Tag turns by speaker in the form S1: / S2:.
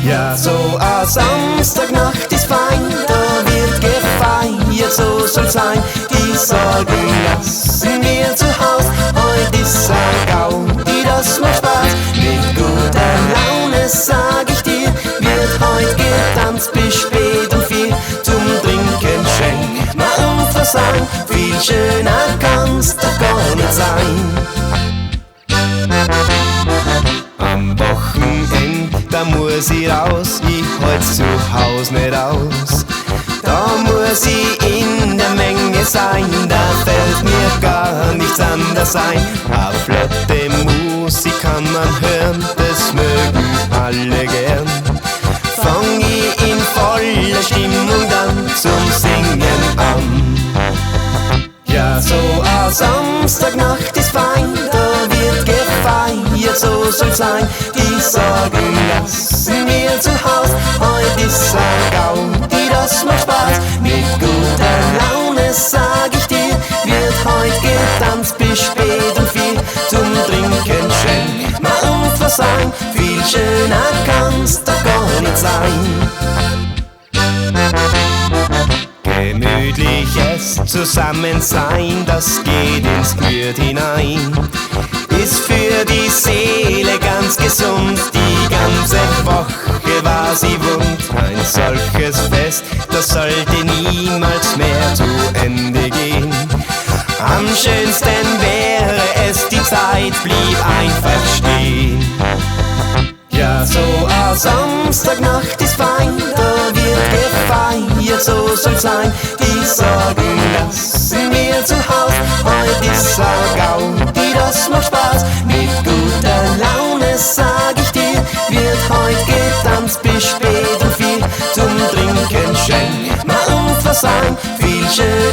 S1: Ja, so a Samstagnacht ist fein, da wird gefeiert, so soll's sein. Die Sorgen lassen wir zu Haus, heut ist ein Gaudi, das macht Spaß. Mit guter Laune, sag ich dir, wird heut getanzt bis spät um 4. Zum Trinken schenk mal und versein, viel schöner kann's doch gar nicht sein. Am Wochenend, da muss ich raus, ich halt's zu Haus nicht aus. Da muss ich in der Menge sein, da fällt mir gar nichts anderes ein. A flotte Musik kann man hören, das mögen alle gern. Fang ich in voller Stimmung dann zum Singen an. Ja, so a Samstagnacht ist fein, da wird gefeiert, so soll's sein. Die Sorgen lassen wir zu Haus, heut ist ein Gaudi, das macht Spaß. Mit guter Laune, sag ich dir, wird heut getanzt bis spät um 4. Zum Trinken schenk mal und versein, viel schöner kann's doch gar nicht sein. Gemütliches Zusammensein, das geht ins Blut hinein, ist für die Seele ganz gesund. Die ganze Woche war sie wund. Ein solches Fest, das sollte niemals mehr zu Ende gehen. Am schönsten wäre es, die Zeit blieb einfach stehen. Ja, so a Samstagnacht ist fein, da wird gefeiert, so soll's sein. Die Sorgen lassen wir zu Haus, heut ist ein Gaudi, das macht Spaß. Mit guter Laune, sag ich dir, wird heut getanzt bis spät um 4. Zum Trinken schenk mal und versein, viel schön